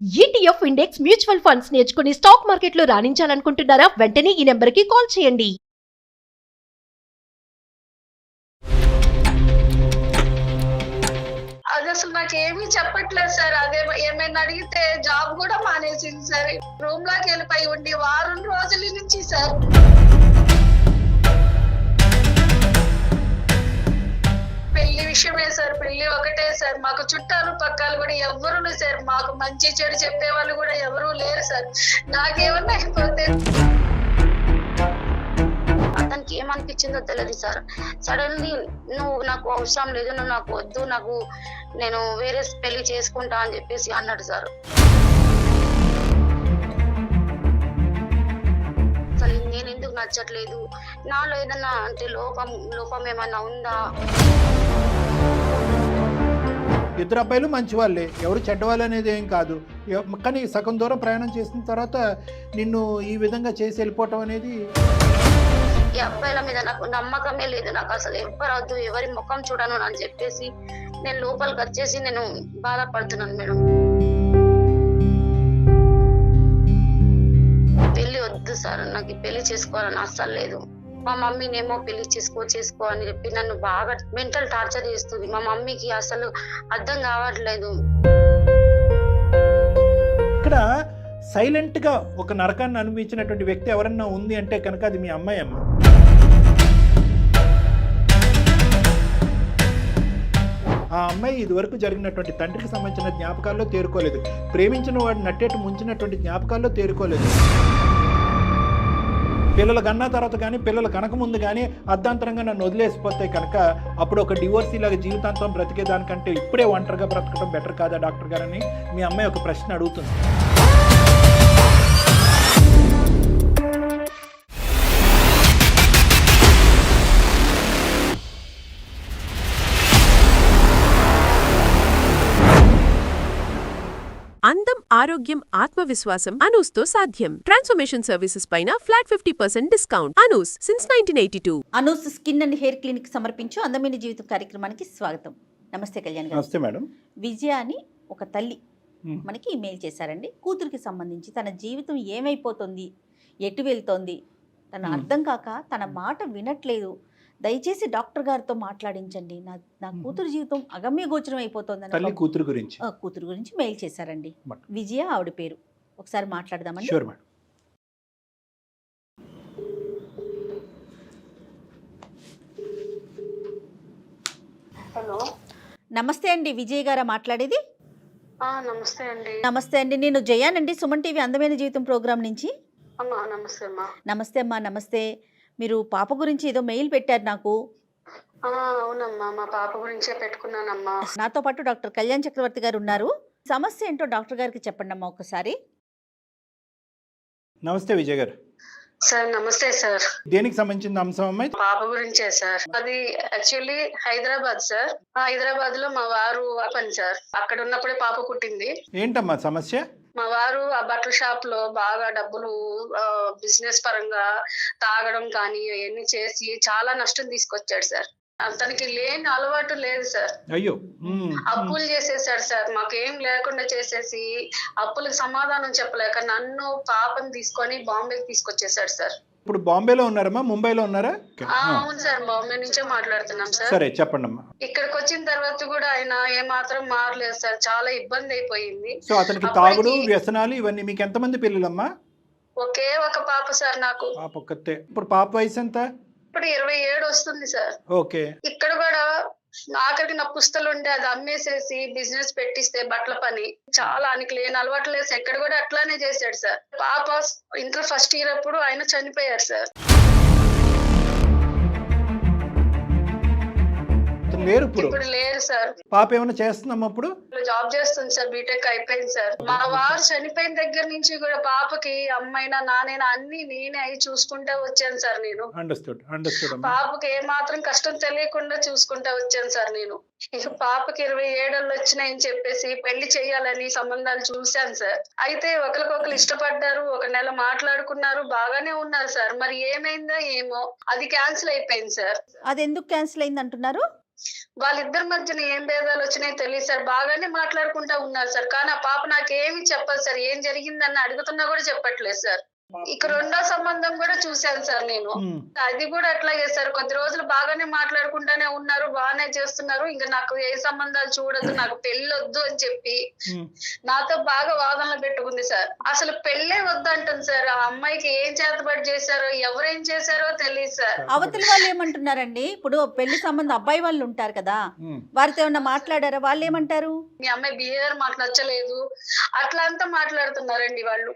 ETF index mutual funds నేర్చుకుని stock మార్కెట్లో రాణించాలనుకుంటున్నారా? వెంటనే ఈ నెంబర్కి కాల్ చేయండి. అది అసలు నాకేమీ చెప్పట్లేదు సార్. అదే ఏమైనా అడిగితే జాబ్ కూడా మానేసింది సార్. రూమ్ లోకి వెళ్ళిపోయి ఉండి వారం రోజుల నుంచి సార్. పెళ్లి విషయమే సార్, పెళ్లి ఒకటే సార్. మాకు చుట్టాలు పక్కాలు కూడా ఎవరు లేరు సార్. మాకు మంచి చెడు చెప్పే వాళ్ళు కూడా ఎవరు లేరు సార్. నాకేమన్నా అయిపోతే అతనికి ఏమనిపించిందో తెలియదు సార్. సడన్లీ నువ్వు నాకు అవసరం లేదు, నువ్వు నాకు వద్దు, నేను వేరే పెళ్లి చేసుకుంటా అని చెప్పేసి అన్నాడు సార్. అసలు నేను ఎందుకు నచ్చట్లేదు, నాలో ఏదన్నా అంటే లోపం ఏమన్నా ఉందా? ఇద్దరు అబ్బాయిలు మంచి వాళ్ళే, ఎవరు చెడ్డవాళ్ళు అనేది ఏం కాదు. కానీ సగం దూరం ప్రయాణం చేసిన తర్వాత నిన్ను ఈ విధంగా చేసి వెళ్ళిపోవటం అనేది, ఈ అబ్బాయిల మీద నాకు నమ్మకమే లేదు. నాకు అసలు ఎవరొద్దు, ఎవరి ముఖం చూడను అని చెప్పేసి నేను లోపలికి వచ్చేసి నేను బాధపడుతున్నాను మేడం. పెళ్లి వద్దు సార్, నాకు పెళ్లి చేసుకోవాలని అస్సలు లేదు. మా మమ్మీనేమో పెళ్లి చేసుకో అని చెప్పి నన్ను బాగా మెంటల్ టార్చర్ చేస్తుంది. మా మమ్మీకి అసలు అర్థం కావట్లేదు. ఇక్కడ సైలెంట్గా ఒక నరకాన్ని అనుభవించినటువంటి వ్యక్తి ఎవరన్నా ఉంది అంటే కనుక అది మీ అమ్మాయి అమ్మ. ఆ అమ్మాయి ఇదివరకు జరిగినటువంటి తండ్రికి సంబంధించిన జ్ఞాపకాల్లో తేరుకోలేదు, ప్రేమించిన వాడు నట్టేట్టు ముంచినటువంటి జ్ఞాపకాల్లో తేరుకోలేదు. పిల్లలు కన్నా తర్వాత కానీ పిల్లలు కనక ముందు కానీ అర్ధాంతరంగా నన్ను వదిలేసిపోతే కనుక అప్పుడు ఒక డివోర్స్ ఇలాగ జీవితాంతం బ్రతికేదానికంటే ఇప్పుడే ఒంటరిగా బ్రతకడం బెటర్ కాదా డాక్టర్ గారని మీ అమ్మాయి ఒక ప్రశ్న అడుగుతుంది. అందం, ఆరోగ్యం, ఆత్మవిశ్వాసం అనూస్తో సాధ్యం. ట్రాన్స్ఫర్మేషన్ సర్వీసెస్ పైన flat 50% discount. Anoo's since 1982. Anoo's skin and hair clinic సమర్పించు అందమైన జీవితం కార్యక్రమానికి స్వాగతం. నమస్తే కళ్యాణ్ గారు. నమస్తే మేడం. విజయ అని ఒక తల్లి మనకి ఇమెయిల్ చేశారండి. కూతురికి సంబంధించి తన జీవితం ఏమైపోతుంది, ఎటు వెళ్తోంది, తన అర్థం కాక తన మాట వినట్లేదు, దయచేసి డాక్టర్ గారితో మాట్లాడించండి, నా కూతురు జీవితం అగమ్య గోచరం అయిపోతుంది కూతురు గురించి మెయిల్ చేశారండి. విజయ ఆవిడ పేరు. ఒకసారి మాట్లాడదామండి. Sure madam. హలో, నమస్తే అండి, విజయ్ గారా మాట్లాడేది? నమస్తే అండి. నమస్తే అండి, నేను జయానండి, సుమన్ టీవీ అందమైన జీవితం ప్రోగ్రాం నుంచి. నమస్తే అమ్మా. నమస్తే అమ్మా. నమస్తే. మీరు పాప గురించి ఏదో మెయిల్ పెట్టారు నాకు. అవునమ్మా, మా పాప గురించే పెట్టుకున్నానమ్మా. నాతో పాటు డాక్టర్ కళ్యాణ్ చక్రవర్తి గారు ఉన్నారు. సమస్య ఏంటో డాక్టర్ గారికి చెప్పండి అమ్మా ఒకసారి. నమస్తే విజయ్ గారు. సార్ నమస్తే సార్. దేనికి సంబంధించిన అంశం అమ్మాయి? పాప గురించే సార్. అది యాక్చువల్లీ హైదరాబాద్ సార్. హైదరాబాద్ లో మా వారు పని సార్. అక్కడ ఉన్నప్పుడే పాప పుట్టింది. ఏంటమ్మా సమస్య? మా వారు ఆ బట్టల షాప్ లో బాగా డబ్బులు బిజినెస్ పరంగా తాగడం కానీ అవన్నీ చేసి చాలా నష్టం తీసుకొచ్చాడు సార్. అతనికి లేని అలవాటు లేదు సార్. అయ్యో. అప్పులు చేసేసాడు సార్. మాకేం లేకుండా చేసేసి అప్పులకు సమాధానం చెప్పలేక నన్ను పాపని తీసుకొని బాంబేకి తీసుకొచ్చేసాడు సార్. ఇప్పుడు బాంబేలో ఉన్నారమ్మా, ముంబైలో ఉన్నారా? అవును సార్, బాంబే నుంచే మాట్లాడుతున్నాం సార్. సరే చెప్పండి అమ్మా. ఇక్కడికి వచ్చిన తర్వాత కూడా ఆయన ఏమాత్రం మారలేదు సార్. చాలా ఇబ్బంది అయిపోయింది. సో అతనికి తాగుడు, వ్యసనాలు ఇవన్నీ. మీకు ఎంతమంది పిల్లలమ్మా? ఒకే ఒక పాప సార్ నాకు. పాప ఒక్కతే. ఇప్పుడు పాప వయసు ఎంత? ఇప్పుడు 27 వస్తుంది సార్. ఓకే. ఇక్కడ కూడా ఆఖరికి నా పుస్తలు ఉంటే అది అమ్మేసేసి బిజినెస్ పెట్టిస్తే బట్టల పని. చాలా ఆయనకి లేని అలవాటు లేదు. ఎక్కడ కూడా అట్లానే చేశాడు సార్. పాప ఇంటర్ ఫస్ట్ ఇయర్ అప్పుడు ఆయన చనిపోయారు సార్. లేరు ఇప్పుడు లేరు సార్. పాప ఏమైనా చేస్తుందమ్మా? ఇప్పుడు జాబ్ చేస్తుంది సార్. బీటెక్ అయిపోయింది సార్. మా వారు చనిపోయిన దగ్గర నుంచి కూడా పాపకి అమ్మైనా నానైనా అన్ని నేనే అయి చూసుకుంటా వచ్చాను సార్. నేను అండర్స్టూడ్. పాపకి ఏ మాత్రం కష్టం తెలియకుండా చూసుకుంటా వచ్చాను సార్. నేను ఇక పాపకి 27 వచ్చినాయని చెప్పేసి పెళ్లి చెయ్యాలని సంబంధాలు చూశాను సార్. అయితే ఒకరికొకరు ఇష్టపడ్డారు, ఒక నెల మాట్లాడుకున్నారు, బాగానే ఉన్నారు సార్. మరి ఏమైందో ఏమో అది క్యాన్సిల్ అయిపోయింది సార్. అది ఎందుకు క్యాన్సిల్ అయింది అంటున్నారు? వాళ్ళిద్దరి మధ్యన ఏం భేదాలు వచ్చినాయి తెలియదు సార్. బాగానే మాట్లాడుకుంటా ఉన్నారు సార్. కానీ ఆ పాప నాకేమి చెప్పదు సార్. ఏం జరిగిందని అడుగుతున్నా కూడా చెప్పట్లేదు సార్. ఇక రెండో సంబంధం కూడా చూశాను సార్ నేను. అది కూడా అట్లాగే సార్. కొద్ది రోజులు బాగానే మాట్లాడుకుంటానే ఉన్నారు, బాగానే చేస్తున్నారు. ఇంకా నాకు ఏ సంబంధాలు చూడదు, నాకు పెళ్లి వద్దు అని చెప్పి నాతో బాగా వాదనలు పెట్టుకుంది సార్. అసలు పెళ్ళే వద్దు అంటుంది సార్. ఆ అమ్మాయికి ఏం చేతబడి చేశారో, ఎవరేం చేశారో తెలియదు సార్. అవతల వాళ్ళు ఏమంటున్నారండి? ఇప్పుడు పెళ్లి సంబంధం అబ్బాయి వాళ్ళు ఉంటారు కదా, వారితో ఏమన్నా మాట్లాడారా? వాళ్ళు ఏమంటారు? మీ అమ్మాయి బిహేవియర్ మాకు నచ్చలేదు అట్లా అంతా మాట్లాడుతున్నారండి వాళ్ళు.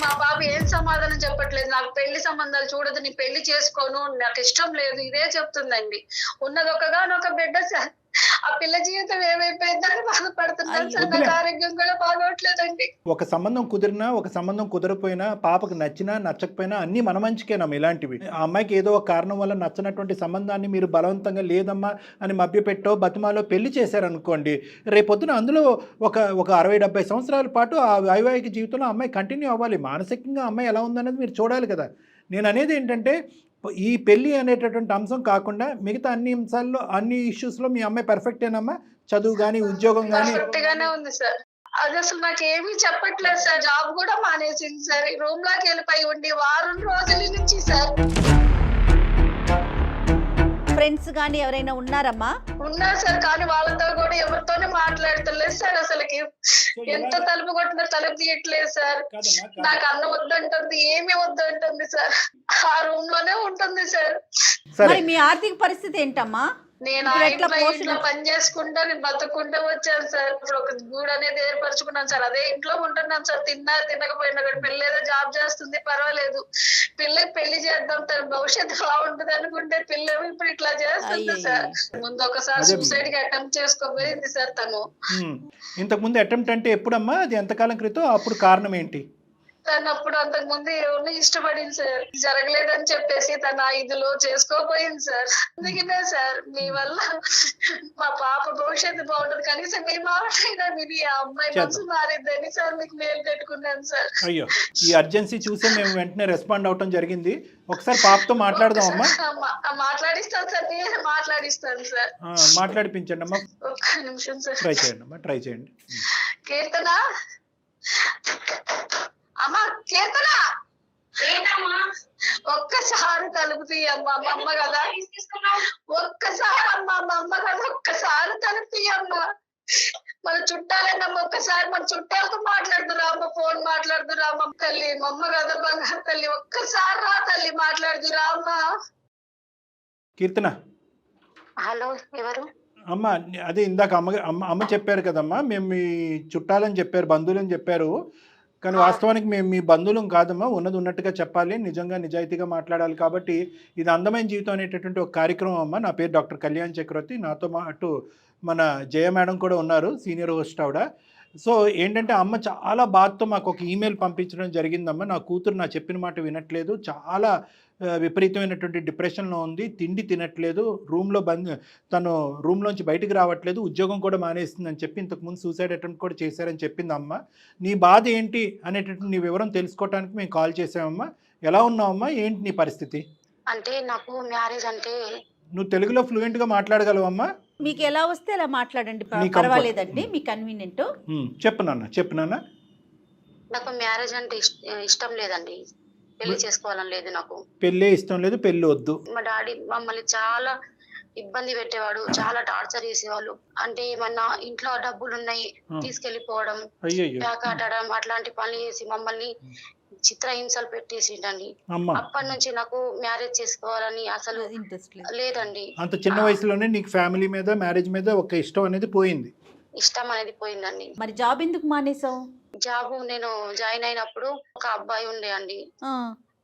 మా బాబు ఏం సమాధానం చెప్పట్లేదు. నాకు పెళ్లి సంబంధాలు చూడదు, నీ పెళ్లి చేసుకోను, నాకు ఇష్టం లేదు, ఇదే చెప్తుందండి. ఉన్నది ఒకగానొక బిడ్డ సార్. ఆ పిల్ల జీవితం ఏమైపోయిందని బాధపడుతున్నాను సార్. నాకు ఆరోగ్యం కూడా బాగోట్లేదండి. ఒక సంబంధం కుదిరినా ఒక సంబంధం కుదరపోయినా పాపకు నచ్చినా నచ్చకపోయినా అన్ని మన మంచికేనమ్మా. ఇలాంటివి ఆ అమ్మాయికి ఏదో ఒక కారణం వల్ల నచ్చినటువంటి సంబంధాన్ని మీరు బలవంతంగా లేదమ్మా అని మభ్యపెట్టో బతిమాలో పెళ్లి చేశారనుకోండి, రేపొద్దున అందులో ఒక 60-70 సంవత్సరాల పాటు ఆ వైవాహిక జీవితంలో అమ్మాయి కంటిన్యూ అవ్వాలి. మానసికంగా అమ్మాయి ఎలా ఉందనేది మీరు చూడాలి కదా. నేను అనేది ఏంటంటే ఈ పెళ్ళి అనేటటువంటి అంశం కాకుండా మిగతా అన్ని అంశాల్లో అన్ని ఇష్యూస్లో మీ అమ్మాయి పర్ఫెక్టేనమ్మా? చదువు కానీ ఉద్యోగం కానీ? పర్ఫెక్ట్ గానే ఉంది సార్. అది అసలు నాకు ఏమీ చెప్పట్లేదు సార్. జాబ్ కూడా మానేసింది సార్. రూమ్ లోకి వెళ్ళిపోయి ఉండి వారం రోజుల నుంచి సార్. ఫ్రెండ్స్ గానీ ఎవరైనా ఉన్నారమ్మా? ఉన్నారు సార్, కానీ వాళ్ళతో కూడా ఎవరితోనే మాట్లాడతలేదు సార్. అసలుకి ఎంత తలుపు కొట్టినా తలుపు తీయట్లేదు సార్. నాకు అన్నం వద్దంటుంది, ఏమి వద్దంటుంది సార్. ఆ రూమ్ లోనే ఉంటుంది సార్. మరి మీ ఆర్థిక పరిస్థితి ఏంటమ్మా? నేను ఇంట్లో పని చేసుకుంటా, నేను బతుకుంటూ వచ్చాను సార్. ఇప్పుడు ఒక గూడు అనేది ఏర్పరచుకున్నాను సార్. అదే ఇంట్లో ఉంటున్నాను సార్. తినకపోయినా కూడా పిల్ల ఏదో జాబ్ చేస్తుంది, పర్వాలేదు. పిల్లకి పెళ్లి చేద్దాం, తన భవిష్యత్తు బాగుంటుంది అనుకుంటే పిల్ల ఇప్పుడు ఇట్లా చేస్తుంది సార్. ముందు ఒకసారి సూసైడ్ కి అటెంప్ట్ చేసుకోబోయింది సార్ తను. ఇంతకు ముందు అటెంప్ట్ అంటే ఎప్పుడమ్మా? అది ఎంతకాలం క్రితం? అప్పుడు కారణం ఏంటి? తను అప్పుడు అంతకు ముందు ఎవరిని ఇష్టపడింది సార్. జరగలేదని చెప్పేసి తన ఇదిలో చేసుకోపోయింది సార్. అందుకనే సార్ మీ వల్ల మా పాప భవిష్యత్తు బాగుంటుంది, కనీసం మీ మాటైనా విని ఆ అమ్మాయి మనసు మారిద్దని సార్ మీకు మేలు పెట్టుకున్నాను సార్. అయ్యో, ఈ అర్జెన్సీ చూసే మేము వెంటనే రెస్పాండ్ అవటం జరిగింది. ఒకసారి పాపతో మాట్లాడదాం అమ్మా. మాట్లాడిస్తాను సార్, నేను మాట్లాడిస్తాను సార్. మాట్లాడిపించండి అమ్మా. ఒక్క నిమిషం సార్. ట్రై చేయండి అమ్మా, ట్రై చేయండి. కీర్తన, అమ్మా కీర్తన, ఒక్కసారి తలుపు తీయమ్మా. మా అమ్మ కదా, ఒక్కసారి అమ్మా, మా అమ్మ కదా, ఒక్కసారి తలుపు తీయమ్మా. మన చుట్టాలేనమ్మా, ఒక్కసారి మన చుట్టాలతో మాట్లాడుతురా అమ్మ, ఫోన్ మాట్లాడుతురా అమ్మ. తల్లి మా అమ్మ కదా, బంగారు తల్లి, ఒక్కసారి రా తల్లి, మాట్లాడుతురా అమ్మా. కీర్తన, హలో, ఎవరు? అమ్మ అదే ఇందాక అమ్మ చెప్పారు కదమ్మా, మేము మీ చుట్టాలని చెప్పారు, బంధువులని చెప్పారు. కానీ వాస్తవానికి మేము మీ బంధువులం కాదమ్మా. ఉన్నది ఉన్నట్టుగా చెప్పాలి, నిజంగా నిజాయితీగా మాట్లాడాలి. కాబట్టి ఇది అందమైన జీవితం అనేటటువంటి ఒక కార్యక్రమం అమ్మ. నా పేరు డాక్టర్ కళ్యాణ్ చక్రవర్తి. నాతో పాటు మన జయ మేడం కూడా ఉన్నారు, సీనియర్ హోస్ట్ ఆవిడ. సో ఏంటంటే అమ్మ చాలా బాధతో మాకు ఒక ఈమెయిల్ పంపించడం జరిగిందమ్మా. నా కూతురు నా చెప్పిన మాట వినట్లేదు, చాలా విపరీతమైనటువంటి డిప్రెషన్లో ఉంది, తిండి తినట్లేదు, తను రూమ్లోంచి బయటికి రావట్లేదు, ఉద్యోగం కూడా మానేస్తుందని చెప్పి ఇంతకుముందు సూసైడ్ అటెంప్ట్ కూడా చేశారని చెప్పింది అమ్మ. నీ బాధ ఏంటి అనేటటువంటి నీ వివరం తెలుసుకోవడానికి మేము కాల్ చేసామమ్మా. ఎలా ఉన్నావమ్మా? ఏంటి నీ పరిస్థితి? అంటే నాకు మ్యారేజ్ అంటే, నువ్వు తెలుగులో ఫ్లూయెంట్గా మాట్లాడగలవమ్మా? మీకు ఎలా వస్తే అలా మాట్లాడండి, పర్వాలేదండి, మీ కన్వీనియంట్. చెప్పు నాన్న. నాకు మ్యారేజ్ అంటే ఇష్టం లేదండి. పెళ్లి చేసుకోవాలని లేదు నాకు. పెళ్ళే ఇష్టం లేదు, పెళ్లి వద్దు. మా డాడీ మమ్మల్ని చాలా ఇబ్బంది పెట్టేవాడు, చాలా టార్చర్ చేసేవాళ్ళు. అంటే ఏమన్నా ఇంట్లో డబ్బులు ఉన్నాయి తీసుకెళ్లిపోవడం, పేకాటడం, అట్లాంటి పనులు చేసి మమ్మల్ని చిత్రహింసలు పెట్టేసిండండి. అప్పటి నుంచి నాకు మ్యారేజ్ చేసుకోవాలని అసలు లేదండి. అంత చిన్న వయసులోనే నీకు ఫ్యామిలీ మీద, మ్యారేజ్ మీద ఒక ఇష్టం అనేది పోయింది? ఇష్టం అనేది పోయిందండి. మరి జాబ్ ఎందుకు మానేసావు? జాబ్ నేను జాయిన్ అయినప్పుడు ఒక అబ్బాయి ఉండే అండి.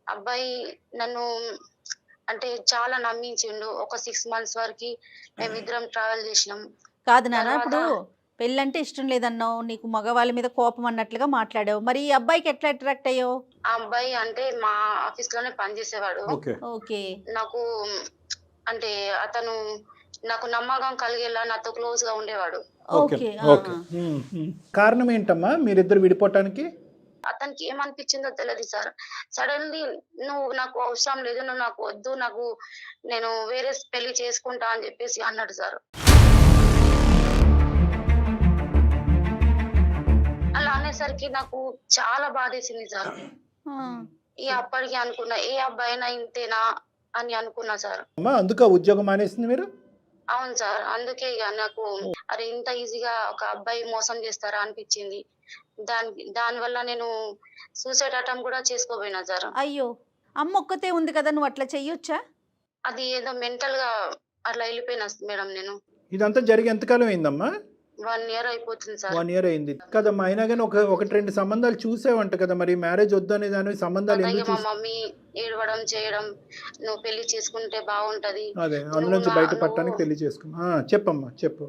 అబ్బాయి నన్ను అంటే చాలా నమ్మించిండు. ఒక 6 months వరకు మేమిద్దరం ట్రావెల్ చేసినాం. కాదు నాన్న, ఇప్పుడు పెళ్ళంటే ఇష్టం లేదన్నావు, నీకు మగవాళ్ళ మీద కోపం అన్నట్లుగా మాట్లాడావు. మరి ఈ అబ్బాయికి ఎట్లా అట్రాక్ట్ అయ్యావు? ఆ అబ్బాయి అంటే మా ఆఫీస్ లోనే పనిచేసేవాడు. ఓకే. నాకు అంటే అతను నాకు నమ్మకం కలిగేలా నాతో క్లోజ్ గా ఉండేవాడు. ఓకే. కారణం ఏంటమ్మా మీరిద్దరు విడిపోవటానికి? అతనికి ఏమనిపించిందో తెలియదు సార్. సడన్లీ నువ్వు నాకు అవసరం లేదు, నువ్వు నాకు వద్దు, నేను వేరే పెళ్లి చేసుకుంటా అని చెప్పేసి అన్నాడు సార్. అలా అనేసరికి నాకు చాలా బాధేసింది సార్. అప్పటికి అనుకున్నా ఏ అబ్బాయినా ఇంతేనా అని అనుకున్నా సార్. అందుకే ఉద్యోగం మానేసింది మీరు? అవును సార్. అందుకే ఇక నాకు అరే ఇంత ఈజీగా ఒక అబ్బాయి మోసం చేస్తారా అనిపించింది. దానివల్ల నేను సూసైడ్ అటెంప్ట్ కూడా చేసుకోపోయినా సార్. అయ్యో, అమ్మ ఒక్కతే ఉంది కదా, నువ్వు అట్లా చెయ్యొచ్చా? అది ఏదో మెంటల్ గా అట్లా వెళ్ళిపోయినా మేడం నేను. ఇదంతా జరిగి ఎంతకాలం అయిందమ్మా? 1 year అయిపోతుంది సార్. 1 year అయింది కదమ్మా. అయినా కానీ ఒకటి 2 సంబంధాలు చూసేవంట కదా, మరి మ్యారేజ్ వద్దనే దాని సంబంధాలు ఎందుకు మా మమ్మీ ఏడవడం చేయడం, నువ్వు పెళ్లి చేసుకుంటే బాగుంటది, అదే అందులోంచి బయటపడటానికి పెళ్లి చేసుకున్నా. చెప్పమ్మా చెప్పు.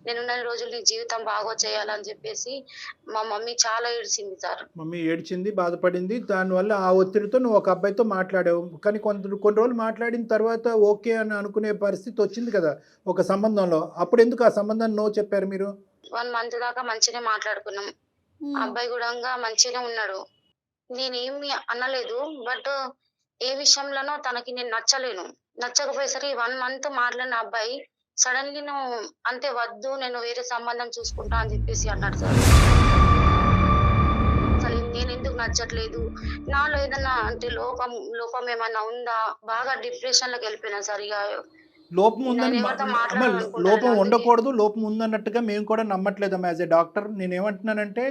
నేనున్న రోజులు నీ జీవితం బాగో చేయాలని చెప్పేసి మా మమ్మీ చాలా ఏడ్చింది సార్. మమ్మీ ఏడ్చింది, బాధపడింది. దానివల్ల ఆ ఒత్తిడితో నువ్వు ఒక అబ్బాయితో మాట్లాడావు. కానీ కొన్ని రోజులు మాట్లాడిన తర్వాత ఓకే అని అనుకునే పరిస్థితి వచ్చింది కదా ఒక సంబంధంలో. అప్పుడు ఎందుకు ఆ సంబంధాన్ని నో చెప్పారు మీరు? 1 month దాకా మంచిగానే మాట్లాడుకున్నాం. అబ్బాయి కూడా మంచిగానే ఉన్నాడు, నేనేమి అనలేదు. బట్ ఏ విషయంలోనో తనకి నేను నచ్చకపోయేసరికి 1 month మాట్లాడిన అబ్బాయి సడన్లీ నువ్వు అంతే వద్దు, నేను వేరే సంబంధం చూసుకుంటా అని చెప్పేసి అన్నాడు సార్. అసలు నేను ఎందుకు నచ్చట్లేదు, నాలో ఏదన్నా అంటే లోపం ఏమన్నా ఉందా, బాగా డిప్రెషన్ లోకి వెళ్ళిపోయినా సార్. ఇక లోపం ఉందని లోపం ఉండకూడదు, లోపం ఉందన్నట్టుగా మేము కూడా నమ్మట్లేదమ్మా యాజ్ ఏ డాక్టర్. నేనేమంటున్నానంటే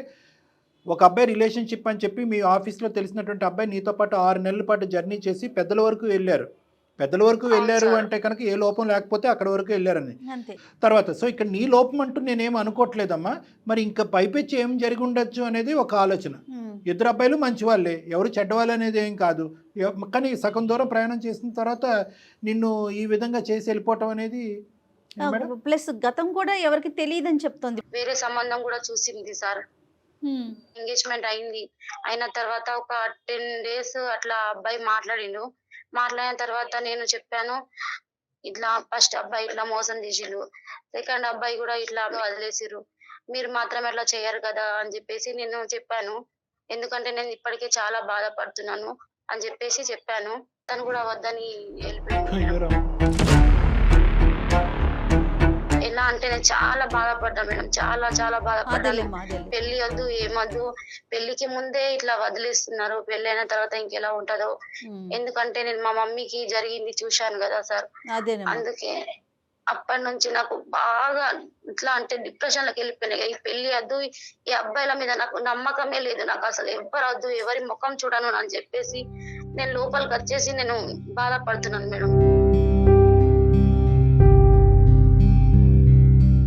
ఒక అబ్బాయి రిలేషన్షిప్ అని చెప్పి మీ ఆఫీస్లో తెలిసినటువంటి అబ్బాయి నీతో పాటు 6 నెలల పాటు జర్నీ చేసి పెద్దల వరకు వెళ్ళారు అంటే కనుక ఏ లోపం లేకపోతే అక్కడ వరకు వెళ్ళారని తర్వాత. సో ఇక్కడ నీ లోపం అంటూ నేనేం అనుకోవట్లేదమ్మా. మరి ఇంకా పైపెచ్చి ఏం జరిగి ఉండొచ్చు అనేది ఒక ఆలోచన. 2 అబ్బాయిలు మంచి వాళ్ళే, ఎవరు చెడ్డవాళ్ళు అనేది ఏం కాదు. కానీ సగం దూరం ప్రయాణం చేసిన తర్వాత నిన్ను ఈ విధంగా చేసి వెళ్ళిపోవటం అనేది ప్లస్ గతం కూడా ఎవరికి తెలియదని చెప్తుంది. వేరే సంబంధం కూడా చూసింది సార్. ఎంగేజ్మెంట్ అయిన తర్వాత ఒక 10 days అట్లా అబ్బాయి మాట్లాడిన తర్వాత నేను చెప్పాను, ఇట్లా ఫస్ట్ అబ్బాయి ఇట్లా మోసం చేసిరు, సెకండ్ అబ్బాయి కూడా ఇట్లా వదిలేసిరు, మీరు మాత్రం ఎట్లా చేయరు కదా అని చెప్పేసి నేను చెప్పాను. ఎందుకంటే నేను ఇప్పటికే చాలా బాధపడుతున్నాను అని చెప్పేసి చెప్పాను. తను కూడా వద్దని వెళ్ళిపోయాను. ఎలా అంటే నేను చాలా బాధపడ్డా మేడం, చాలా బాధపడ్డాను. పెళ్లి వద్దు ఏమొద్దు, పెళ్లికి ముందే ఇట్లా వదిలేస్తున్నారు, పెళ్లి అయిన తర్వాత ఇంకెలా ఉంటదో. ఎందుకంటే నేను మా మమ్మీకి జరిగింది చూశాను కదా సార్. అందుకే అప్పటి నుంచి నాకు బాగా ఇట్లా అంటే డిప్రెషన్ లోకి వెళ్ళిపోయినాయి. ఈ పెళ్లి వద్దు, ఈ అబ్బాయిల మీద నాకు నమ్మకమే లేదు, నాకు అసలు ఎవ్వరు వద్దు, ఎవరి ముఖం చూడను అని చెప్పేసి నేను లోపలికి వచ్చేసి నేను బాధపడుతున్నాను మేడం.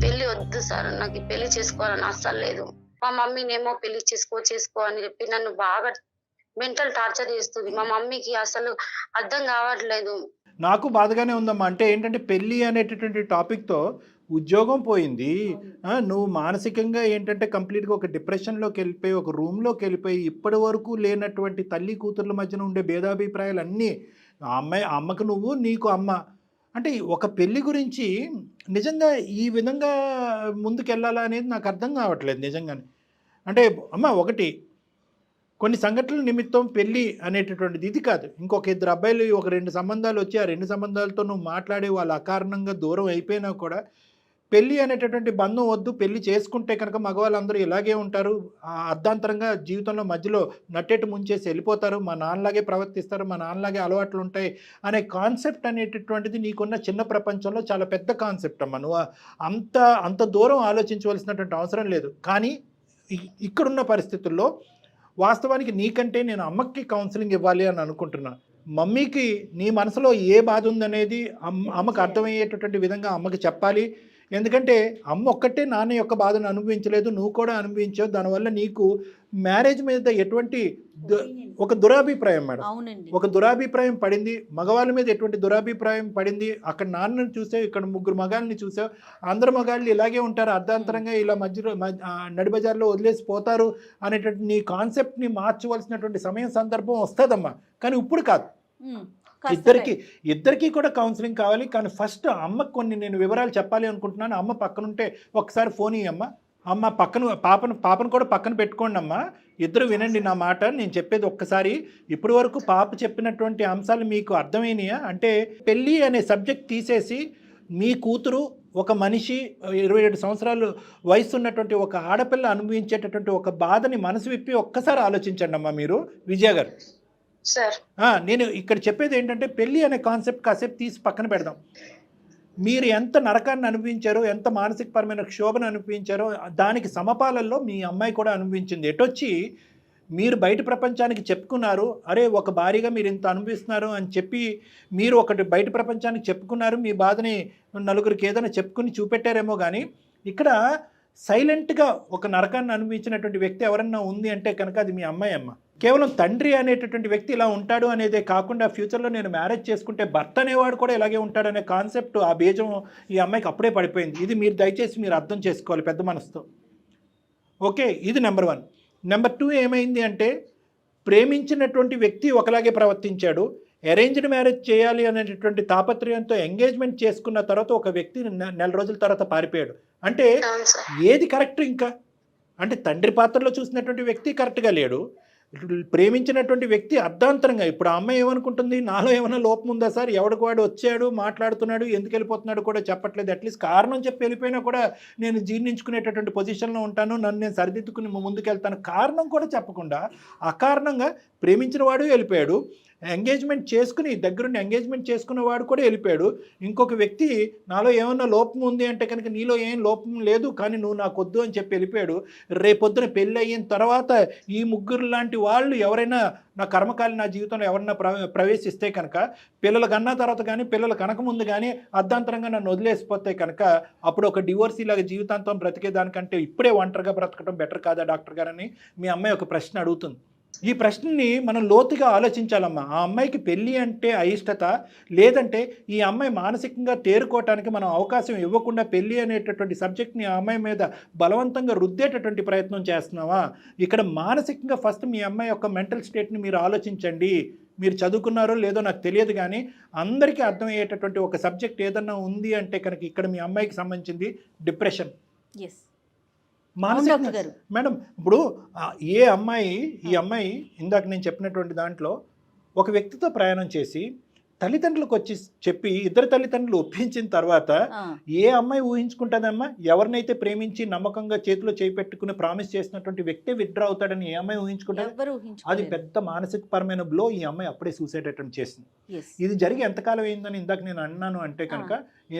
పెళ్లి వద్దు సార్, నాకు పెళ్లి చేసుకోవాలని అస్సలు లేదు. మా మమ్మీనేమో పెళ్లి చేసుకో అని చెప్పి నన్ను బాగా మెంటల్ టార్చర్ చేస్తుంది. మా మమ్మీకి అసలు అర్థం కావట్లేదు. నాకు బాధగానే ఉందమ్మా. అంటే ఏంటంటే పెళ్లి అనేటటువంటి టాపిక్తో ఉద్యోగం పోయింది, నువ్వు మానసికంగా ఏంటంటే కంప్లీట్గా ఒక డిప్రెషన్లోకి వెళ్ళిపోయి, ఒక రూమ్లోకి వెళ్ళిపోయి, ఇప్పటి వరకు లేనటువంటి తల్లి కూతుర్ల మధ్యన ఉండే భేదాభిప్రాయాలు అన్నీ, అమ్మకు నువ్వు, నీకు అమ్మ. అంటే ఒక పెళ్లి గురించి నిజంగా ఈ విధంగా ముందుకెళ్ళాలా అనేది నాకు అర్థం కావట్లేదు నిజంగానే. అంటే అమ్మ ఒకటి కొన్ని సంఘటనల నిమిత్తం పెళ్ళి అనేటటువంటిది ఇది కాదు. ఇంకొక 2 అబ్బాయిలు ఒక 2 సంబంధాలు వచ్చి ఆ 2 సంబంధాలతో నువ్వు మాట్లాడి వాళ్ళు అకారణంగా దూరం అయిపోయినా కూడా పెళ్ళి అనేటటువంటి బంధం వద్దు, పెళ్లి చేసుకుంటే కనుక మగవాళ్ళందరూ ఇలాగే ఉంటారు, అర్ధాంతరంగా జీవితంలో మధ్యలో నట్టేటు ముంచేసి వెళ్ళిపోతారు, మా నాన్నలాగే ప్రవర్తిస్తారు, మా నాన్నలాగే అలవాట్లు ఉంటాయి అనే కాన్సెప్ట్ అనేటటువంటిది నీకున్న చిన్న ప్రపంచంలో చాలా పెద్ద కాన్సెప్ట్ అమ్మ. నువ్వు అంత దూరం ఆలోచించవలసినటువంటి అవసరం లేదు. కానీ ఇక్కడున్న పరిస్థితుల్లో వాస్తవానికి నీకంటే నేను అమ్మకి కౌన్సిలింగ్ ఇవ్వాలి అని అనుకుంటున్నాను. మమ్మీకి నీ మనసులో ఏ బాధ ఉందనేది అమ్మకు అర్థమయ్యేటటువంటి విధంగా అమ్మకి చెప్పాలి. ఎందుకంటే అమ్మ ఒక్కటే నాన్న యొక్క బాధను అనుభవించలేదు, నువ్వు కూడా అనుభవించావు. దానివల్ల నీకు మ్యారేజ్ మీద ఎటువంటి ఒక దురాభిప్రాయం మేడం, ఒక దురాభిప్రాయం పడింది. మగవాళ్ళ మీద ఎటువంటి దురాభిప్రాయం పడింది. అక్కడ నాన్నని చూసావు, ఇక్కడ 3 మగాళ్ళని చూసావు. అందరు మగాళ్ళు ఇలాగే ఉంటారు, అర్ధాంతరంగా ఇలా మధ్యలో నడిబజార్లో వదిలేసి పోతారు అనేటువంటి నీ కాన్సెప్ట్ని మార్చవలసినటువంటి సమయం సందర్భం వస్తుందమ్మా. కానీ ఇప్పుడు కాదు. ఇద్దరికి కూడా కౌన్సిలింగ్ కావాలి. కానీ ఫస్ట్ అమ్మకు కొన్ని నేను వివరాలు చెప్పాలి అనుకుంటున్నాను. అమ్మ పక్కనుంటే ఒకసారి ఫోన్ ఇయ్యమ్మా. అమ్మ పాపను కూడా పక్కన పెట్టుకోండి అమ్మా, ఇద్దరు వినండి నా మాట, నేను చెప్పేది ఒక్కసారి. ఇప్పటి వరకు పాప చెప్పినటువంటి అంశాలు మీకు అర్థమైనాయా? అంటే పెళ్ళి అనే సబ్జెక్ట్ తీసేసి మీ కూతురు ఒక మనిషి 27 సంవత్సరాలు వయసు ఉన్నటువంటి ఒక ఆడపిల్ల అనుభవించేటటువంటి ఒక బాధని మనసు విప్పి ఒక్కసారి ఆలోచించండి అమ్మా మీరు, విజయ గారు. సార్ నేను ఇక్కడ చెప్పేది ఏంటంటే పెళ్ళి అనే కాన్సెప్ట్ కాసేపు తీసి పక్కన పెడదాం. మీరు ఎంత నరకాన్ని అనుభవించారో, ఎంత మానసికపరమైన క్షోభను అనుభవించారో దానికి సమపాలల్లో మీ అమ్మాయి కూడా అనుభవించింది. ఎటొచ్చి మీరు బయట ప్రపంచానికి చెప్పుకున్నారు, అరే ఒక భారీగా మీరు ఇంత అనుభవిస్తున్నారు అని చెప్పి మీరు ఒకటి బయట ప్రపంచానికి చెప్పుకున్నారు, మీ బాధని నలుగురికి ఏదైనా చెప్పుకుని చూపెట్టారేమో. కానీ ఇక్కడ సైలెంట్గా ఒక నరకాన్ని అనుభవించినటువంటి వ్యక్తి ఎవరన్నా ఉంది అంటే కనుక అది మీ అమ్మాయి అమ్మ. కేవలం తండ్రి అనేటటువంటి వ్యక్తి ఇలా ఉంటాడు అనేదే కాకుండా ఫ్యూచర్లో నేను మ్యారేజ్ చేసుకుంటే భర్త అనేవాడు కూడా ఇలాగే ఉంటాడనే కాన్సెప్ట్, ఆ బీజం ఈ అమ్మాయికి అప్పుడే పడిపోయింది. ఇది మీరు దయచేసి మీరు అర్థం చేసుకోవాలి పెద్ద మనసుతో. ఓకే, ఇది నెంబర్ 1. నెంబర్ 2 ఏమైంది అంటే ప్రేమించినటువంటి వ్యక్తి ఒకలాగే ప్రవర్తించాడు. అరేంజ్డ్ మ్యారేజ్ చేయాలి అనేటటువంటి తాపత్రయంతో ఎంగేజ్మెంట్ చేసుకున్న తర్వాత ఒక వ్యక్తి నెల రోజుల తర్వాత పారిపోయాడు. అంటే ఏది కరెక్ట్? ఇంకా అంటే తండ్రి పాత్రలో చూసినటువంటి వ్యక్తి కరెక్ట్గా లేడు, ప్రేమించినటువంటి వ్యక్తి అర్ధాంతరంగా. ఇప్పుడు ఆ అమ్మాయి ఏమనుకుంటుంది, నాలో ఏమైనా లోపం ఉందా సార్, ఎవడికి వాడు వచ్చాడు మాట్లాడుతున్నాడు ఎందుకు వెళ్ళిపోతున్నాడు కూడా చెప్పట్లేదు, అట్లీస్ట్ కారణం చెప్పి వెళ్ళిపోయినా కూడా నేను జీర్ణించుకునేటటువంటి పొజిషన్లో ఉంటాను, నన్ను నేను సరిదిద్దుకుని ముందుకెళ్తాను, కారణం కూడా చెప్పకుండా అకారణంగా ప్రేమించిన వాడు వెళ్ళిపోయాడు, ఎంగేజ్మెంట్ చేసుకుని దగ్గరుండి ఎంగేజ్మెంట్ చేసుకున్న వాడు కూడా వెళ్ళిపోయాడు. ఇంకొక వ్యక్తి నాలో ఏమన్నా లోపం ఉంది అంటే కనుక నీలో ఏం లోపం లేదు కానీ నువ్వు నాకు వద్దు అని చెప్పి వెళ్ళిపోయాడు. రేపొద్దున పెళ్ళి అయిన తర్వాత ఈ ముగ్గురు లాంటి వాళ్ళు ఎవరైనా నా కర్మకాలి నా జీవితంలో ఎవరైనా ప్రవేశిస్తే కనుక, పిల్లలు కన్నా తర్వాత కానీ పిల్లలు కనకముందు కానీ అర్ధాంతరంగా నన్ను వదిలేసిపోతే కనుక అప్పుడు ఒక డివోర్స్ ఇలాగ జీవితాంతం బ్రతికేదానికంటే ఇప్పుడే ఒంటరిగా బ్రతకడం బెటర్ కాదా డాక్టర్ గారని మీ అమ్మాయి ఒక ప్రశ్న అడుగుతుంది. ఈ ప్రశ్నని మనం లోతుగా ఆలోచించాలమ్మా. ఆ అమ్మాయికి పెళ్ళి అంటే అయిష్టత, లేదంటే ఈ అమ్మాయి మానసికంగా తేరుకోవటానికి మనం అవకాశం ఇవ్వకుండా పెళ్ళి అనేటటువంటి సబ్జెక్ట్ని ఆ అమ్మాయి మీద బలవంతంగా రుద్దేటటువంటి ప్రయత్నం చేస్తున్నావా? ఇక్కడ మానసికంగా ఫస్ట్ మీ అమ్మాయి యొక్క మెంటల్ స్టేట్ని మీరు ఆలోచించండి. మీరు చదువుకున్నారో లేదో నాకు తెలియదు కానీ అందరికీ అర్థమయ్యేటటువంటి ఒక సబ్జెక్ట్ ఏదన్నా ఉంది అంటే కనుక ఇక్కడ మీ అమ్మాయికి సంబంధించింది డిప్రెషన్. మానసిక మేడం, ఇప్పుడు ఈ అమ్మాయి ఇందాక నేను చెప్పినటువంటి దాంట్లో ఒక వ్యక్తితో ప్రయాణం చేసి తల్లిదండ్రులకు వచ్చి చెప్పి ఇద్దరు తల్లిదండ్రులు ఒప్పించిన తర్వాత ఏ అమ్మాయి ఊహించుకుంటుందమ్మా? ఎవరినైతే ప్రేమించి నమ్మకంగా చేతిలో చేయి పెట్టుకుని ప్రామిస్ చేసినటువంటి వ్యక్తి విత్డ్రా అవుతాడని ఏ అమ్మాయి ఊహించుకుంటుంది? అది పెద్ద మానసిక పరమైన బ్లో. ఈ అమ్మాయి అప్పుడే సూసైడ్ అటెంప్ట్ చేసింది. ఇది జరిగి ఎంతకాలం అయిందని ఇందాక నేను అన్నాను అంటే కనుక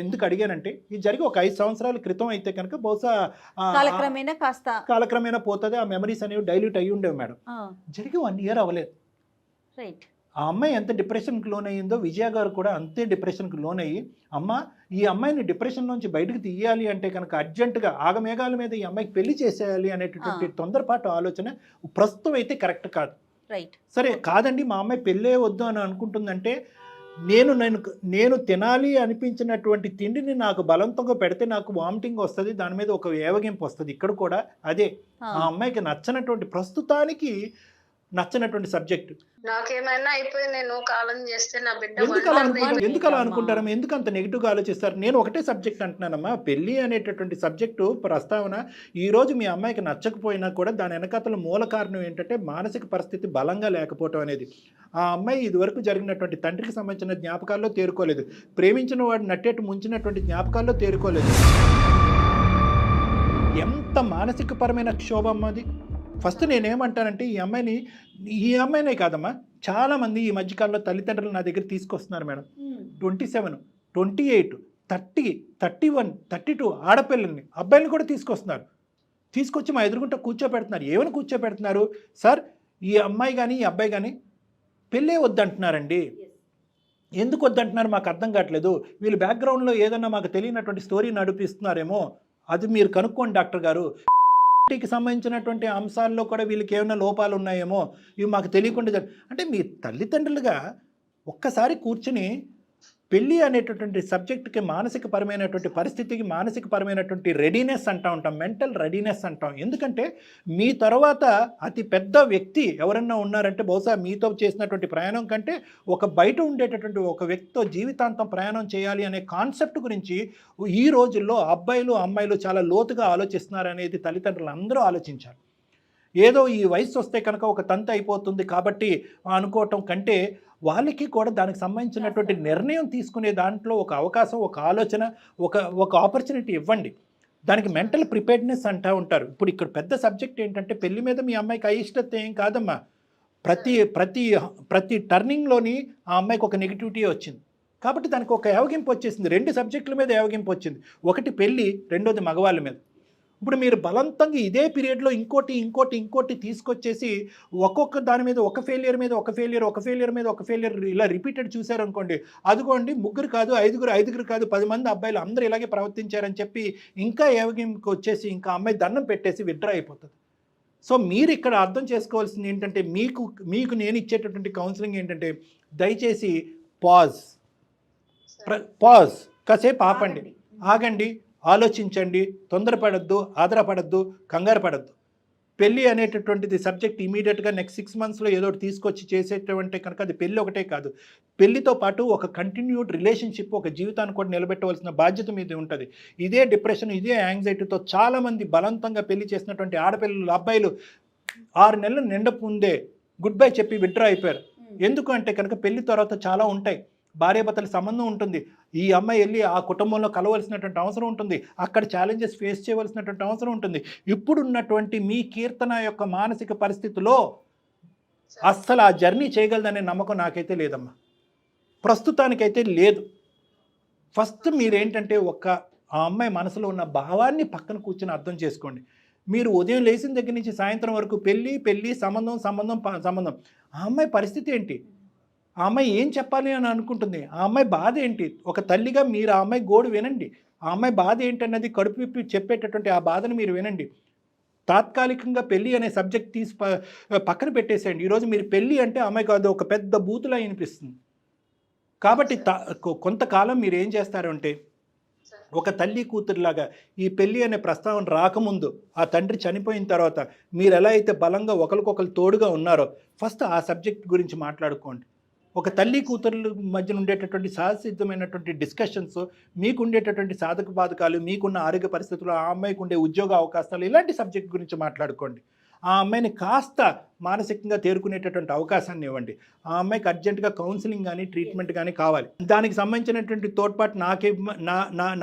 ఎందుకు అడిగానంటే ఇది జరిగి ఒక 5 సంవత్సరాల క్రితం అయితే కనుక బహుశా కాలక్రమేణా పోతుంది, ఆ మెమరీస్ అనేవి డైల్యూట్ అయ్యి ఉండేవి మేడం. జరిగి 1 year అవ్వలేదు. ఆ అమ్మాయి ఎంత డిప్రెషన్కి లోన్ అయ్యిందో విజయ గారు కూడా అంతే డిప్రెషన్కి లోన్ అయ్యి, అమ్మ ఈ అమ్మాయిని డిప్రెషన్ నుంచి బయటకు తీయాలి అంటే కనుక అర్జెంటుగా ఆగమేఘాల మీద ఈ అమ్మాయికి పెళ్లి చేసేయాలి అనేటటువంటి తొందరపాటు ఆలోచన ప్రస్తుతం అయితే కరెక్ట్ కాదు. సరే కాదండి మా అమ్మాయి పెళ్ళే వద్దు అని అనుకుంటుందంటే నేను తినాలి అనిపించినటువంటి తిండిని నాకు బలవంతంగా పెడితే నాకు వామిటింగ్ వస్తుంది, దాని మీద ఒక ఏవగింపు వస్తుంది. ఇక్కడ కూడా అదే ఆ అమ్మాయికి నచ్చనటువంటి ప్రస్తుతానికి నచ్చనటువంటి సబ్జెక్ట్. నాకేమైనా అయిపోయి నేను కాలం చేస్తే నా బిడ్డ ఎందుకు అలా అనుకుంటారమ్మా? ఎందుకు అంత నెగిటివ్గా ఆలోచిస్తారు? నేను ఒకటే సబ్జెక్ట్ అంటున్నానమ్మా, పెళ్ళి అనేటటువంటి సబ్జెక్టు ప్రస్తావన ఈ రోజు మీ అమ్మాయికి నచ్చకపోయినా కూడా దాని వెనకాతల మూల కారణం ఏంటంటే మానసిక పరిస్థితి బలంగా లేకపోవటం అనేది. ఆ అమ్మాయి ఇదివరకు జరిగినటువంటి తండ్రికి సంబంధించిన జ్ఞాపకాల్లో తేరుకోలేదు, ప్రేమించిన వాడు నట్టేట్టు ముంచినటువంటి జ్ఞాపకాల్లో తేరుకోలేదు. ఎంత మానసిక పరమైన క్షోభం అది. ఫస్ట్ నేనేమంటానంటే ఈ అమ్మాయినే కాదమ్మా, చాలామంది ఈ మధ్యకాలంలో తల్లిదండ్రులు నా దగ్గర తీసుకొస్తున్నారు మేడం. 27, 28, 30, 31, 32 ఆడపిల్లల్ని అబ్బాయిని కూడా తీసుకొచ్చి మా ఎదురుగుంట కూర్చోబెడుతున్నారు. ఏమని కూర్చోబెడుతున్నారు? సార్ ఈ అమ్మాయి కానీ ఈ అబ్బాయి కానీ పెళ్ళే వద్దంటున్నారండి. ఎందుకు వద్దంటున్నారు మాకు అర్థం కావట్లేదు. వీళ్ళు బ్యాక్గ్రౌండ్లో ఏదన్నా మాకు తెలియనటువంటి స్టోరీ నడిపిస్తున్నారేమో, అది మీరు కనుక్కోండి డాక్టర్ గారు. కి సంబంధించినటువంటి అంశాల్లో కూడా వీళ్ళకి ఏమైనా లోపాలు ఉన్నాయేమో, ఇవి మాకు తెలియకుండా అంటే మీ తల్లిదండ్రులుగా ఒక్కసారి కూర్చుని పెళ్ళి అనేటటువంటి సబ్జెక్ట్కి మానసిక పరమైనటువంటి పరిస్థితికి మానసిక పరమైనటువంటి రెడీనెస్ అంటూ ఉంటాం, మెంటల్ రెడీనెస్ అంటాం. ఎందుకంటే మీ తర్వాత అతి పెద్ద వ్యక్తి ఎవరన్నా ఉన్నారంటే బహుశా మీతో చేసినటువంటి ప్రయాణం కంటే ఒక బయట ఉండేటటువంటి ఒక వ్యక్తితో జీవితాంతం ప్రయాణం చేయాలి అనే కాన్సెప్ట్ గురించి ఈ రోజుల్లో అబ్బాయిలు అమ్మాయిలు చాలా లోతుగా ఆలోచిస్తున్నారు అనేది తల్లిదండ్రులు అందరూ ఆలోచించాలి. ఏదో ఈ వయసు వస్తే కనుక ఒక తంతు అయిపోతుంది కాబట్టి అనుకోవటం కంటే వాళ్ళకి కూడా దానికి సంబంధించినటువంటి నిర్ణయం తీసుకునే దాంట్లో ఒక అవకాశం, ఒక ఆలోచన, ఒక ఆపర్చునిటీ ఇవ్వండి. దానికి మెంటల్ ప్రిపేర్డ్నెస్ అంటూ ఉంటారు. ఇప్పుడు ఇక్కడ పెద్ద సబ్జెక్ట్ ఏంటంటే పెళ్లి మీద మీ అమ్మాయికి అయిష్టత ఏం కాదమ్మా. ప్రతి టర్నింగ్లోని ఆ అమ్మాయికి ఒక నెగిటివిటీ వచ్చింది కాబట్టి దానికి ఒక ఏవగింపు వచ్చేసింది. 2 సబ్జెక్టుల మీద ఏవగింపు వచ్చింది. ఒకటి పెళ్ళి, రెండోది మగవాళ్ళ మీద. ఇప్పుడు మీరు బలవంతంగా ఇదే పీరియడ్లో ఇంకోటి తీసుకొచ్చేసి ఒక్కొక్క దాని మీద ఒక ఫెయిలియర్ మీద ఒక ఫెయిలియర్ ఇలా రిపీటెడ్ చూశారనుకోండి, అదిగోండి 3 కాదు 5 కాదు 10 మంది అబ్బాయిలు అందరూ ఇలాగే ప్రవర్తించారని చెప్పి ఇంకా ఏవగింపుకి వచ్చేసి ఇంకా అమ్మాయి దండం పెట్టేసి విత్డ్రా అయిపోతుంది. సో మీరు ఇక్కడ అర్థం చేసుకోవాల్సింది ఏంటంటే మీకు నేను ఇచ్చేటటువంటి కౌన్సిలింగ్ ఏంటంటే దయచేసి పాజ్ కాసేపు ఆగండి, ఆలోచించండి, తొందరపడద్దు, ఆదరపడద్దు, కంగారు పడద్దు. పెళ్ళి అనేటటువంటిది సబ్జెక్ట్ ఇమీడియట్గా నెక్స్ట్ 6 మంత్స్లో ఏదో తీసుకొచ్చి చేసేటువంటి కనుక అది పెళ్ళి ఒకటే కాదు, పెళ్ళితో పాటు ఒక కంటిన్యూడ్ రిలేషన్షిప్, ఒక జీవితాన్ని కూడా నిలబెట్టవలసిన బాధ్యత మీద ఉంటుంది. ఇదే డిప్రెషన్, ఇదే యాంగ్జైటీతో చాలామంది బలవంతంగా పెళ్లి చేసినటువంటి ఆడపిల్లలు, అబ్బాయిలు 6 నెలలు నిండపుందే గుడ్ బై చెప్పి విత్డ్రా అయిపోయారు. ఎందుకు అంటే కనుక పెళ్లి తర్వాత చాలా ఉంటాయి, భార్యాభర్తల సంబంధం ఉంటుంది, ఈ అమ్మాయి వెళ్ళి ఆ కుటుంబంలో కలవలసినటువంటి అవసరం ఉంటుంది, అక్కడ ఛాలెంజెస్ ఫేస్ చేయవలసినటువంటి అవసరం ఉంటుంది. ఇప్పుడున్నటువంటి మీ కీర్తన యొక్క మానసిక పరిస్థితిలో అస్సలు ఆ జర్నీ చేయగలదనే నమ్మకం నాకైతే లేదమ్మా, ప్రస్తుతానికైతే లేదు. ఫస్ట్ మీరేంటంటే ఆ అమ్మాయి మనసులో ఉన్న భావాన్ని పక్కన కూర్చొని అర్థం చేసుకోండి. మీరు ఉదయం లేచిన దగ్గర నుంచి సాయంత్రం వరకు పెళ్ళి సంబంధం, ఆ అమ్మాయి పరిస్థితి ఏంటి, ఆ అమ్మాయి ఏం చెప్పాలి అని అనుకుంటుంది, ఆ అమ్మాయి బాధ ఏంటి, ఒక తల్లిగా మీరు ఆ అమ్మాయి గోడు వినండి. ఆ అమ్మాయి బాధ ఏంటన్నది కడుపు విప్పి చెప్పేటటువంటి ఆ బాధను మీరు వినండి. తాత్కాలికంగా పెళ్ళి అనే సబ్జెక్ట్ తీసి పక్కన పెట్టేసేయండి. ఈరోజు మీరు పెళ్ళి అంటే అమ్మాయికి అది ఒక పెద్ద బూతులా అనిపిస్తుంది. కాబట్టి కొంతకాలం మీరు ఏం చేస్తారు అంటే ఒక తల్లి కూతురులాగా ఈ పెళ్ళి అనే ప్రస్తావన రాకముందు, ఆ తండ్రి చనిపోయిన తర్వాత మీరు ఎలా అయితే బలంగా ఒకరికొకరు తోడుగా ఉన్నారో ఫస్ట్ ఆ సబ్జెక్ట్ గురించి మాట్లాడుకోండి. ఒక తల్లి కూతుర్ల మధ్యన ఉండేటటువంటి సహసిద్ధమైనటువంటి డిస్కషన్స్, మీకు ఉండేటటువంటి సాధక బాధకాలు, మీకున్న ఆరోగ్య పరిస్థితులు, ఆ అమ్మాయికి ఉండే ఉద్యోగ అవకాశాలు, ఇలాంటి సబ్జెక్ట్ గురించి మాట్లాడుకోండి. ఆ అమ్మాయిని కాస్త మానసికంగా తేరుకునేటటువంటి అవకాశాన్ని ఇవ్వండి. ఆ అమ్మాయికి అర్జెంటుగా కౌన్సిలింగ్ కానీ ట్రీట్మెంట్ కానీ కావాలి. దానికి సంబంధించినటువంటి తోడ్పాటు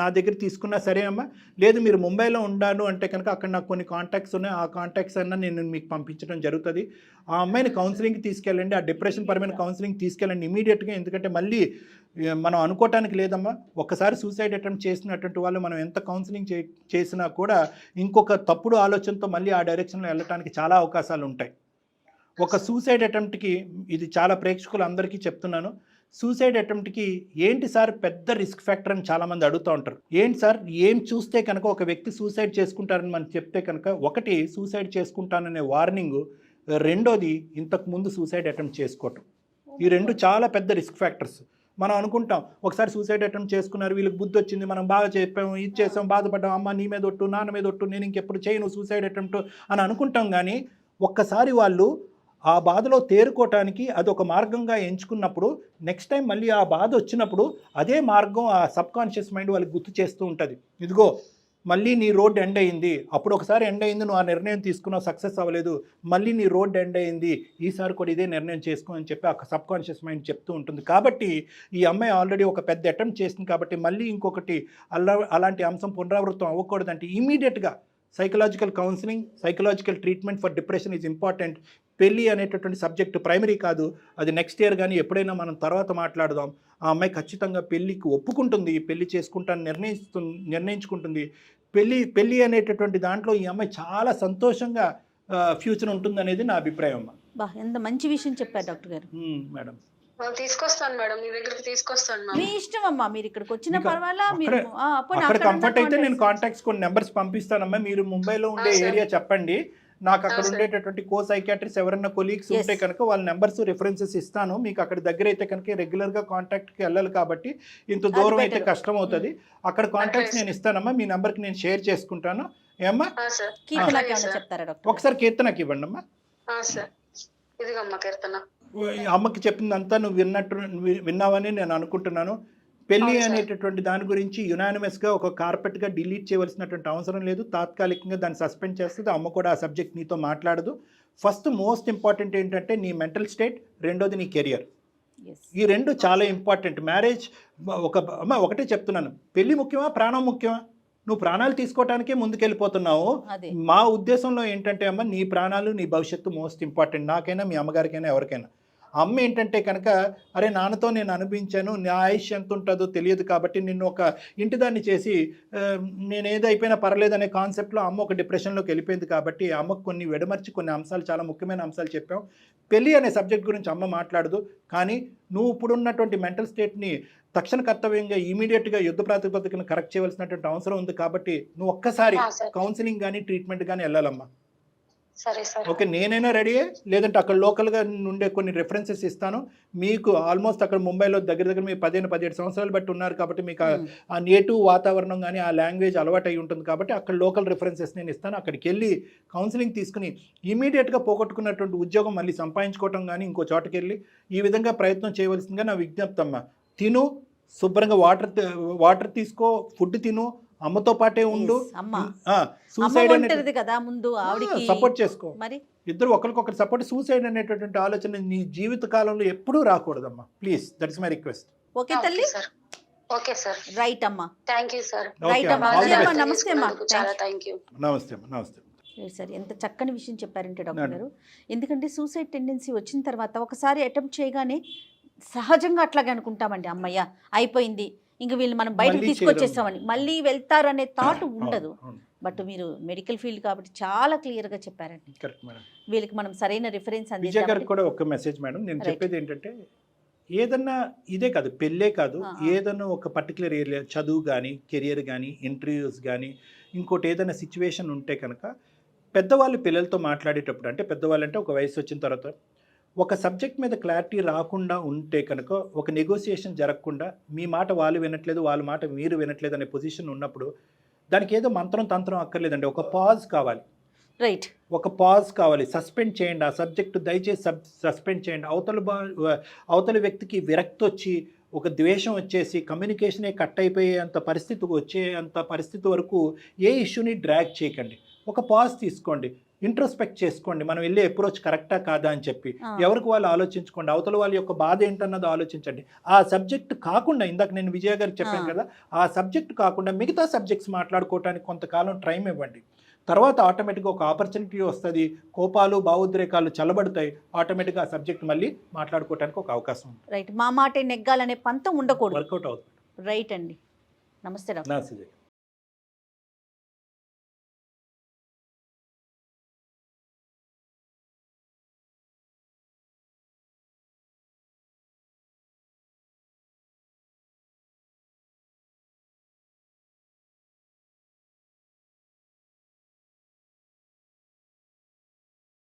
నా దగ్గర తీసుకున్నా సరే అమ్మా, లేదు మీరు ముంబైలో ఉండాను అంటే కనుక అక్కడ నాకు కొన్ని కాంటాక్ట్స్ ఉన్నాయి, ఆ కాంటాక్ట్స్ అన్నా నేను మీకు పంపించడం జరుగుతుంది. ఆ అమ్మాయిని కౌన్సిలింగ్కి తీసుకెళ్ళండి, ఆ డిప్రెషన్ పరమైన కౌన్సిలింగ్ తీసుకెళ్ళండి ఇమీడియట్గా. ఎందుకంటే మళ్ళీ మనం అనుకోవటానికి లేదమ్మా, ఒక్కసారి సూసైడ్ అటెంప్ట్ చేసినటువంటి వాళ్ళు మనం ఎంత కౌన్సిలింగ్ చేసినా కూడా ఇంకొక తప్పుడు ఆలోచనతో మళ్ళీ ఆ డైరెక్షన్లో వెళ్ళటానికి చాలా అవకాశాలు ఉంటాయి. ఒక సూసైడ్ అటెంప్ట్కి, ఇది చాలా ప్రేక్షకులు అందరికీ చెప్తున్నాను, సూసైడ్ అటెంప్ట్కి ఏంటి సార్ పెద్ద రిస్క్ ఫ్యాక్టర్ అని చాలామంది అడుగుతూ ఉంటారు. ఏంటి సార్ ఏం చూస్తే కనుక ఒక వ్యక్తి సూసైడ్ చేసుకుంటారని మనం చెప్తే కనుక, ఒకటి సూసైడ్ చేసుకుంటాననే వార్నింగు, రెండోది ఇంతకుముందు సూసైడ్ అటెంప్ట్ చేసుకోవటం. ఈ రెండు చాలా పెద్ద రిస్క్ ఫ్యాక్టర్స్. మనం అనుకుంటాం ఒకసారి సూసైడ్ అటెంప్ట్ చేసుకున్నారు, వీళ్ళకి బుద్ధి వచ్చింది, మనం బాగా చెప్పాము, ఇది చేసాం, బాధపడ్డాం, అమ్మ నీ మీద ఒట్టు, నాన్న మీద ఒట్టు, నేను ఇంకెప్పుడు చేయను సూసైడ్ అటెంప్ట్ అని అనుకుంటాం. కానీ ఒక్కసారి వాళ్ళు ఆ బాధలో తేరుకోవటానికి అదొక మార్గంగా ఎంచుకున్నప్పుడు నెక్స్ట్ టైం మళ్ళీ ఆ బాధ వచ్చినప్పుడు అదే మార్గం ఆ సబ్కాన్షియస్ మైండ్ వాళ్ళకి గుర్తు చేస్తూ ఉంటుంది. ఇదిగో మళ్ళీ నీ రోడ్ ఎండ్ అయింది, అప్పుడు ఒకసారి ఎండ్ అయింది, నువ్వు ఆ నిర్ణయం తీసుకున్నావు, సక్సెస్ అవ్వలేదు, మళ్ళీ నీ రోడ్ ఎండ్ అయింది, ఈసారి కూడా ఇదే నిర్ణయం చేసుకో అని చెప్పి ఆ సబ్కాన్షియస్ మైండ్ చెప్తూ ఉంటుంది. కాబట్టి ఈ అమ్మాయి ఆల్రెడీ ఒక పెద్ద అటెంప్ట్ చేసింది కాబట్టి మళ్ళీ ఇంకొకటి అలాంటి అంశం పునరావృతం అవ్వకూడదంటే ఇమీడియట్గా psychological counselling, psychological treatment for depression is important. పెళ్ళి అనేటటువంటి సబ్జెక్ట్ ప్రైమరీ కాదు, అది నెక్స్ట్ ఇయర్ కానీ ఎప్పుడైనా మనం తర్వాత మాట్లాడదాం. ఆ అమ్మాయి ఖచ్చితంగా పెళ్ళికి ఒప్పుకుంటుంది, పెళ్ళి చేసుకుంటాను నిర్ణయించుకుంటుంది. పెళ్ళి అనేటటువంటి దాంట్లో ఈ అమ్మాయి చాలా సంతోషంగా ఫ్యూచర్ ఉంటుంది అనేది నా అభిప్రాయం అమ్మా. ఎంత మంచి విషయం చెప్పారు డాక్టర్ గారు. మేడం తీసుకొస్తాను మేడం, మీ దగ్గరికి తీసుకొస్తాను. మీ ఇష్టం అమ్మా, మీరు ఇక్కడికి వచ్చిన పర్వాలా, మీరు అక్కడ కంఫర్ట్ అయితే నేను కాంటాక్ట్స్ కొన్ని నెంబర్స్ పంపిస్తానమ్మా. మీరు ముంబైలో ఉండే ఏరియా చెప్పండి, నాకు అక్కడ sir. ఉండేటటువంటి కో సైకాట్రిస్ట్ ఎవరైనా కొలీగ్స్ Yes. ఉంటే కనుక వాళ్ళ నెంబర్స్ రిఫరెన్సెస్ ఇస్తాను మీకు. అక్కడ దగ్గర అయితే కనుక రెగ్యులర్గా కాంటాక్ట్కి వెళ్ళాలి కాబట్టి ఇంత అది దూరం అయితే better. కష్టం అవుతుంది. అక్కడ కాంటాక్ట్స్ Okay, నేను ఇస్తానమ్మా, మీ నెంబర్కి నేను షేర్ చేసుకుంటాను. ఏమ్మా సార్ కీర్తనకి అలాగే ఏమైనా సార్. చెప్తారా డాక్టర్? ఒకసారి కీర్తనకి ఇవ్వండి అమ్మా. సార్ ఇదిగమ్మా కీర్తన. ఈ అమ్మకి చెప్పిందంతా నువ్వు విన్నావని నేను అనుకుంటున్నాను. పెళ్లి అవును సార్. అనేటటువంటి దాని గురించి యునానిమస్గా ఒక కార్పెట్గా డిలీట్ చేయవలసినటువంటి అవసరం లేదు. తాత్కాలికంగా దాన్ని సస్పెండ్ చేస్తుంది. అమ్మ కూడా ఆ సబ్జెక్ట్ నీతో మాట్లాడదు. ఫస్ట్ మోస్ట్ ఇంపార్టెంట్ ఏంటంటే నీ మెంటల్ స్టేట్, రెండోది నీ కెరియర్. Yes. ఈ రెండు చాలా ఇంపార్టెంట్. మ్యారేజ్ ఒకటే చెప్తున్నాను, పెళ్లి ముఖ్యమా ప్రాణం ముఖ్యమా? నువ్వు ప్రాణాలు తీసుకోవటానికే ముందుకెళ్ళిపోతున్నావు. అదే మా ఉద్దేశంలో ఏంటంటే అమ్మ, నీ ప్రాణాలు నీ భవిష్యత్తు మోస్ట్ ఇంపార్టెంట్, నాకైనా మీ అమ్మగారికైనా ఎవరికైనా. అమ్మ ఏంటంటే కనుక అరే నాన్నతో నేను అనుభవించాను, నా ఆయుష్ ఎంత ఉంటుందో తెలియదు కాబట్టి నిన్ను ఒక ఇంటిదాన్ని చేసి నేను ఏదైపోయినా పర్లేదు అనే కాన్సెప్ట్లో అమ్మ ఒక డిప్రెషన్లోకి వెళ్ళిపోయింది. కాబట్టి అమ్మకు కొన్ని వెడమర్చి కొన్ని అంశాలు, చాలా ముఖ్యమైన అంశాలు చెప్పాం. పెళ్ళి అనే సబ్జెక్ట్ గురించి అమ్మ మాట్లాడదు. కానీ నువ్వు ఇప్పుడున్నటువంటి మెంటల్ స్టేట్ని తక్షణ కర్తవ్యంగా ఇమీడియట్గా యుద్ధ ప్రాతిపదికను కరెక్ట్ చేయవలసినటువంటి అవసరం ఉంది. కాబట్టి నువ్వు ఒక్కసారి సార్. కౌన్సిలింగ్ కానీ ట్రీట్మెంట్ కానీ వెళ్ళాలమ్మా. సరే సార్. ఓకే, నేనైనా రెడీయే, లేదంటే అక్కడ లోకల్గా ఉండే కొన్ని రెఫరెన్సెస్ ఇస్తాను మీకు. ఆల్మోస్ట్ అక్కడ ముంబైలో దగ్గర మీరు 15-17 సంవత్సరాలు బట్టి ఉన్నారు కాబట్టి మీకు ఆ నేటివ్ వాతావరణం కానీ ఆ లాంగ్వేజ్ అలవాటు అయి ఉంటుంది కాబట్టి అక్కడ లోకల్ రెఫరెన్సెస్ నేను ఇస్తాను. అక్కడికి వెళ్ళి కౌన్సిలింగ్ తీసుకుని ఇమీడియట్గా పోగొట్టుకున్నటువంటి ఉద్యోగం మళ్ళీ సంపాదించుకోవటం కానీ ఇంకో చోటకి వెళ్ళి ఈ విధంగా ప్రయత్నం చేయవలసిందిగా నా విజ్ఞప్తి అమ్మ. తిను శుభ్రంగా, వాటర్ తీసుకో, ఫుడ్ తిను, అమ్మతో పాటే ఉండు. సూసైడ్ ఉంటుంది కదా ముందు ఆవిడకి సపోర్ట్ చేసుకో. మరి ఇద్దరు ఒకరికొకరు సపోర్ట్. సూసైడ్ అనేటటువంటి ఆలోచన నీ జీవిత కాలంలో ఎప్పుడూ రాకూడదమ్మా, please. That is my request. Okay తల్లి, సార్. Okay sir. రైట్ అమ్మా, థ్యాంక్ యూ సార్. రైట్ అమ్మా. All the అమ్మా, best. నమస్తే అమ్మా. చాలా థ్యాంక్ యూ. నమస్తే అమ్మా, నమస్తే. సార్ ఎంత చక్కని విషయం చెప్పారంటే డాక్టర్ గారు. ఎందుకంటే సూసైడ్ టెండెన్సీ వచ్చిన తర్వాత ఒకసారి అటెంప్ట్ చేయగానే సహజంగా అట్లాగే అనుకుంటామండి, అమ్మయ్య అయిపోయింది ఇంక వీళ్ళు మనం బయటకు మళ్ళీ తీసుకొచ్చేస్తామని, మళ్ళీ వెళ్తారనే థాట్ ఉండదు. అవును, అవును. బట్ మీరు మెడికల్ ఫీల్డ్ కాబట్టి చాలా క్లియర్గా చెప్పారండి. Correct madam. వీళ్ళకి మనం సరైన రిఫరెన్స్ విజయ్ అందించాలి. గారికి కూడా ఒక మెసేజ్ మేడం. నేను Right. చెప్పేది ఏంటంటే ఏదన్నా ఇదే కాదు, పెళ్ళే కాదు, ఆ. ఏదన్నా ఒక పర్టికులర్ ఏరియా, చదువు కానీ కెరియర్ కానీ ఇంటర్వ్యూస్ కానీ ఇంకోటి ఏదైనా సిచ్యువేషన్ ఉంటే కనుక పెద్దవాళ్ళు పిల్లలతో మాట్లాడేటప్పుడు, అంటే పెద్దవాళ్ళు అంటే ఒక వయసు వచ్చిన తర్వాత ఒక సబ్జెక్ట్ మీద క్లారిటీ రాకుండా ఉంటే కనుక, ఒక నెగోసియేషన్ జరగకుండా మీ మాట వాళ్ళు వినట్లేదు, వాళ్ళ మాట మీరు వినట్లేదు అనే పొజిషన్ ఉన్నప్పుడు దానికి ఏదో మంత్రం తంత్రం అక్కర్లేదండి. ఒక పాజ్ కావాలి. రైట్, ఒక పాజ్ కావాలి. సస్పెండ్ చేయండి ఆ సబ్జెక్టు, దయచేసి సస్పెండ్ చేయండి. అవతల వ్యక్తికి విరక్తి వచ్చి ఒక ద్వేషం వచ్చేసి కమ్యూనికేషనే కట్ అయిపోయేంత పరిస్థితికి వచ్చేంత పరిస్థితి వరకు ఏ ఇష్యూని డ్రాగ్ చేయకండి. ఒక పాజ్ తీసుకోండి, ఇంట్రోస్పెక్ట్ చేసుకోండి, మనం వెళ్ళే అప్రోచ్ కరెక్టా కాదా అని చెప్పి ఎవరికి వాళ్ళు ఆలోచించుకోండి. అవతల వాళ్ళ యొక్క బాధ ఏంటన్నది ఆలోచించండి. ఆ సబ్జెక్ట్ కాకుండా, ఇందాక నేను విజయ గారికి చెప్పాను కదా, ఆ సబ్జెక్ట్ కాకుండా మిగతా సబ్జెక్ట్స్ మాట్లాడుకోవడానికి కొంతకాలం టైం ఇవ్వండి. తర్వాత ఆటోమేటిక్గా ఒక ఆపర్చునిటీ వస్తుంది, కోపాలు భావోద్రేకాలు చల్లబడతాయి, ఆటోమేటిక్గా ఆ సబ్జెక్ట్ మళ్ళీ మాట్లాడుకోవడానికి ఒక అవకాశం ఉంటుంది. రైట్. మా మాటే నెగ్గాలనే పంతం ఉండకూడదు. వర్కౌట్ అవుతుంది. రైట్ అండి. నమస్తే డాక్టర్. నా సుజయ్.